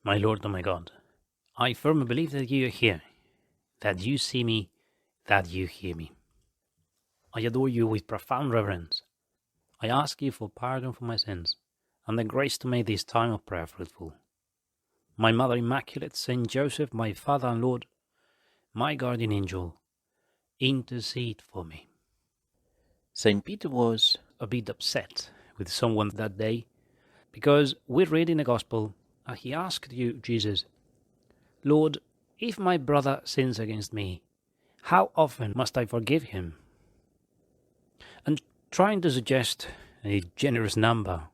My Lord, oh my God, I firmly believe that you are here, that you see me, that you hear me. I adore you with profound reverence. I ask you for pardon for my sins, and the grace to make this time of prayer fruitful. My Mother Immaculate, Saint Joseph, my Father and Lord, my guardian angel, intercede for me. Saint Peter was a bit upset with someone that day, because we read in the Gospel, he asked you, Jesus, Lord, if my brother sins against me, how often must I forgive him? And trying to suggest a generous number,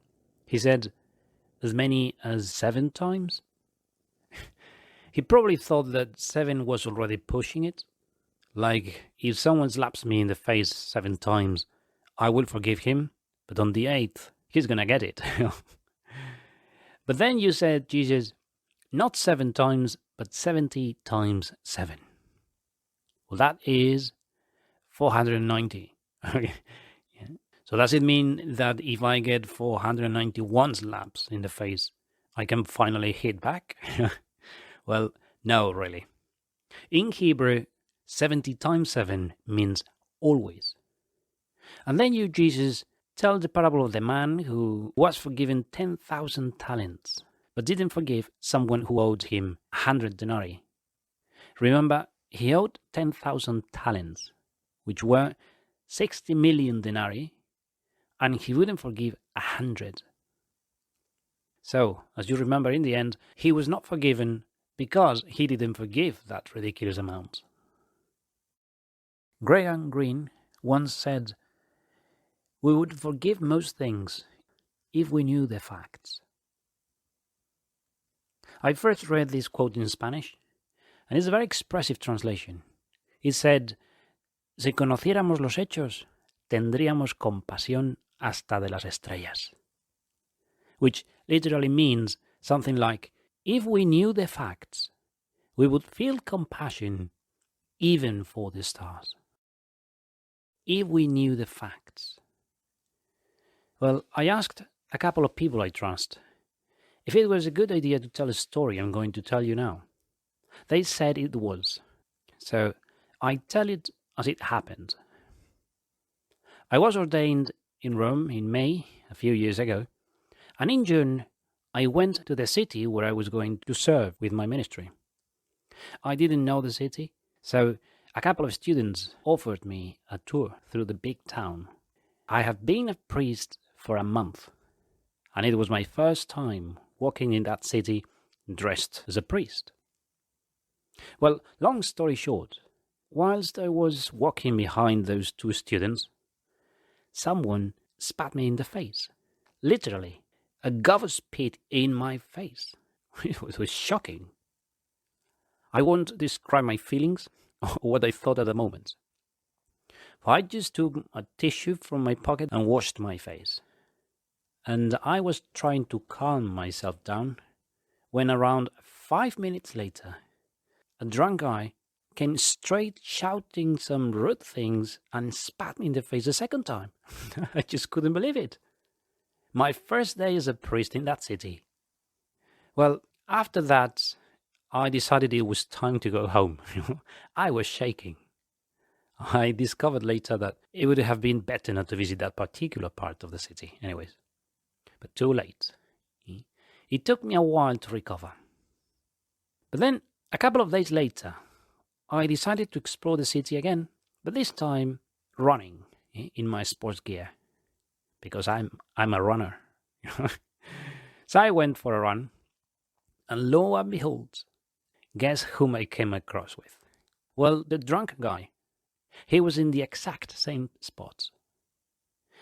he said, as many as 7 times? He probably thought that 7 was already pushing it. Like, if someone slaps me in the face 7 times, I will forgive him, but on the 8th, he's gonna get it. But then you said, Jesus, not 7 times, but 70 times 7. Well, that is 490. Okay. Yeah. So does it mean that if I get 491 slaps in the face, I can finally hit back? Well, no, really. In Hebrew, 70 times 7 means always. And then you, Jesus, tell the parable of the man who was forgiven 10,000 talents, but didn't forgive someone who owed him 100 denarii. Remember, he owed 10,000 talents, which were 60 million denarii, and he wouldn't forgive 100. So, as you remember, in the end, he was not forgiven because he didn't forgive that ridiculous amount. Graham Greene once said, "We would forgive most things if we knew the facts." I first read this quote in Spanish, and it's a very expressive translation. It said, "Si conociéramos los hechos, tendríamos compasión hasta de las estrellas." Which literally means something like, if we knew the facts, we would feel compassion even for the stars. If we knew the facts. Well, I asked a couple of people I trust if it was a good idea to tell a story I'm going to tell you now. They said it was. So I tell it as it happened. I was ordained in Rome in May a few years ago, and in June I went to the city where I was going to serve with my ministry. I didn't know the city, so a couple of students offered me a tour through the big town. I have been a priest for a month, and it was my first time walking in that city dressed as a priest. Well, long story short, whilst I was walking behind those 2 students, someone spat me in the face. Literally, a gobber spit in my face. It was shocking. I won't describe my feelings or what I thought at the moment. I just took a tissue from my pocket and washed my face. And I was trying to calm myself down when around 5 minutes later, a drunk guy came straight shouting some rude things and spat me in the face a second time. I just couldn't believe it. My first day as a priest in that city. Well, after that, I decided it was time to go home. I was shaking. I discovered later that it would have been better not to visit that particular part of the city. Anyways, but too late. It took me a while to recover. But then, a couple of days later, I decided to explore the city again, but this time running in my sports gear, because I'm a runner. So I went for a run, and lo and behold, guess whom I came across with? Well, the drunk guy. He was in the exact same spot.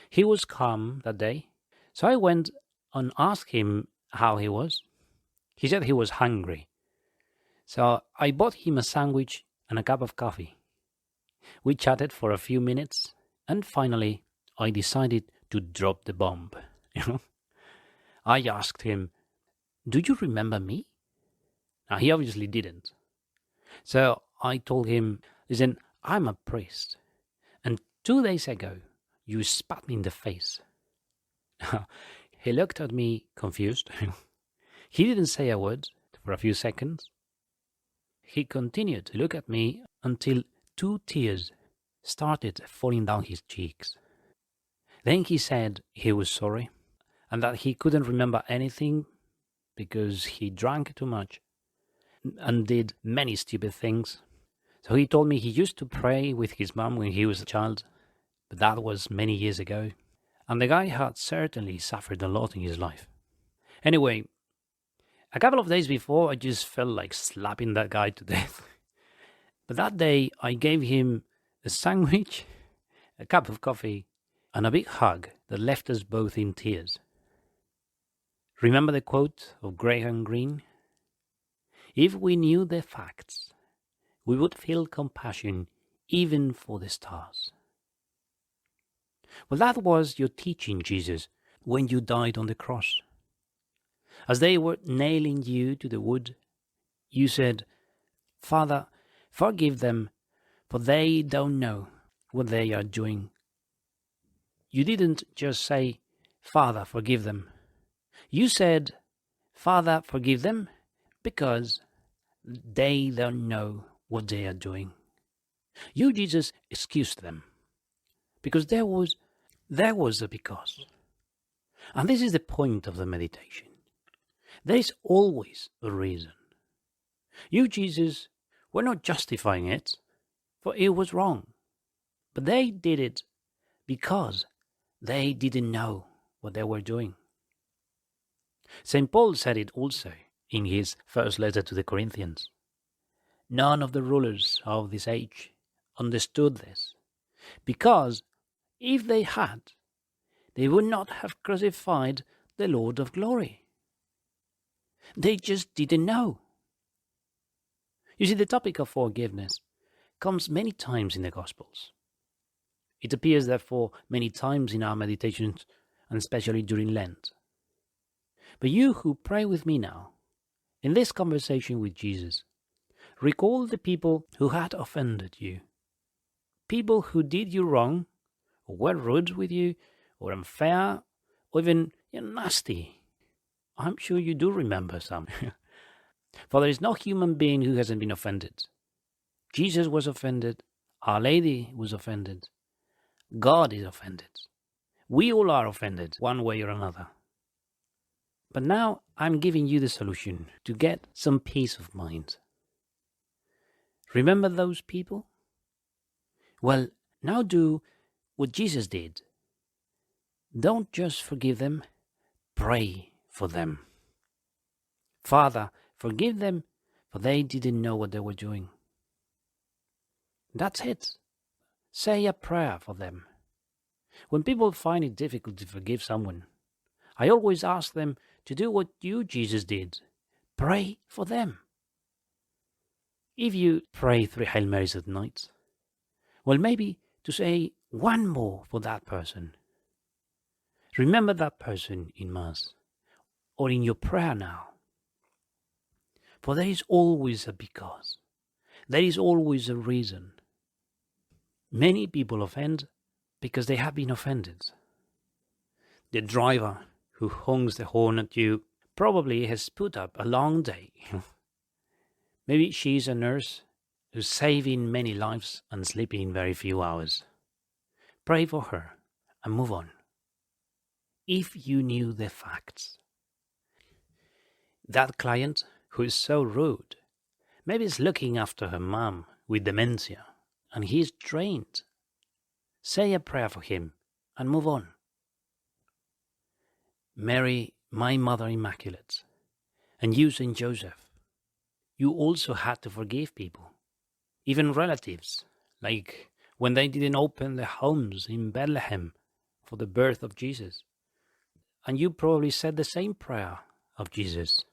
He was calm that day, so I went and asked him how he was. He said he was hungry, so I bought him a sandwich and a cup of coffee. We chatted for a few minutes, and finally I decided to drop the bomb. I asked him, "Do you remember me?" Now, he obviously didn't. So I told him, "Listen, I'm a priest, and 2 days ago you spat me in the face." He looked at me confused. He didn't say a word for for a few seconds. He continued to look at me until 2 tears started falling down his cheeks. Then he said he was sorry and that he couldn't remember anything because he drank too much and did many stupid things. So he told me he used to pray with his mom when he was a child, but that was many years ago. And the guy had certainly suffered a lot in his life. Anyway, a couple of days before, I just felt like slapping that guy to death. But that day, I gave him a sandwich, a cup of coffee, and a big hug that left us both in tears. Remember the quote of Graham Greene? If we knew the facts, we would feel compassion even for the stars. Well, that was your teaching, Jesus, when you died on the cross. As they were nailing you to the wood, you said, Father, forgive them, for they don't know what they are doing. You didn't just say, Father, forgive them. You said, Father, forgive them, because they don't know what they are doing. You, Jesus, excused them, because there was a because. And this is the point of the meditation. There is always a reason. You, Jesus, were not justifying it, for it was wrong. But they did it because they didn't know what they were doing. St. Paul said it also in his first letter to the Corinthians. None of the rulers of this age understood this, because if they had, they would not have crucified the Lord of glory. They just didn't know. You see, the topic of forgiveness comes many times in the Gospels. It appears, therefore, many times in our meditations, and especially during Lent. But you who pray with me now, in this conversation with Jesus, recall the people who had offended you. People who did you wrong, or were rude with you, or unfair, or even nasty. I'm sure you do remember some. For there is no human being who hasn't been offended. Jesus was offended. Our Lady was offended. God is offended. We all are offended, one way or another. But now I'm giving you the solution to get some peace of mind. Remember those people? Well, now do what Jesus did. Don't just forgive them, pray for them. Father, forgive them, for they didn't know what they were doing. That's it. Say a prayer for them. When people find it difficult to forgive someone, I always ask them to do what you, Jesus, did. Pray for them. If you pray 3 Hail Marys at night, well, maybe to say one more for that person. Remember that person in Mass or in your prayer now. For there is always a because. There is always a reason. Many people offend because they have been offended. The driver who honks the horn at you probably has put up a long day. Maybe she's a nurse who's saving many lives and sleeping very few hours. Pray for her and move on. If you knew the facts. That client who is so rude, maybe is looking after her mom with dementia, and he's drained. Say a prayer for him and move on. Mary, my Mother Immaculate, and you, St. Joseph, you also had to forgive people, even relatives, like when they didn't open their homes in Bethlehem for the birth of Jesus. And you probably said the same prayer of Jesus.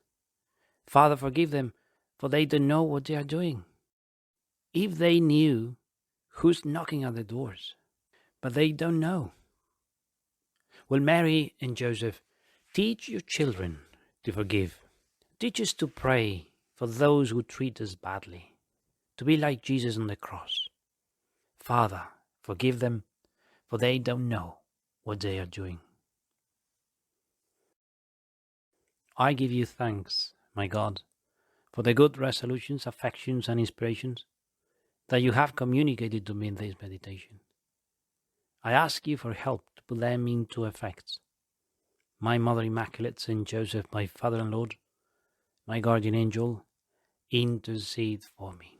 Father, forgive them, for they don't know what they are doing. If they knew who's knocking at the doors, but they don't know. Well, Mary and Joseph, teach your children to forgive. Teach us to pray for those who treat us badly, to be like Jesus on the cross. Father, forgive them, for they don't know what they are doing. I give you thanks, my God, for the good resolutions, affections, and inspirations that you have communicated to me in this meditation. I ask you for help to put them into effect. My Mother Immaculate, Saint Joseph, my Father and Lord, my guardian angel, intercede for me.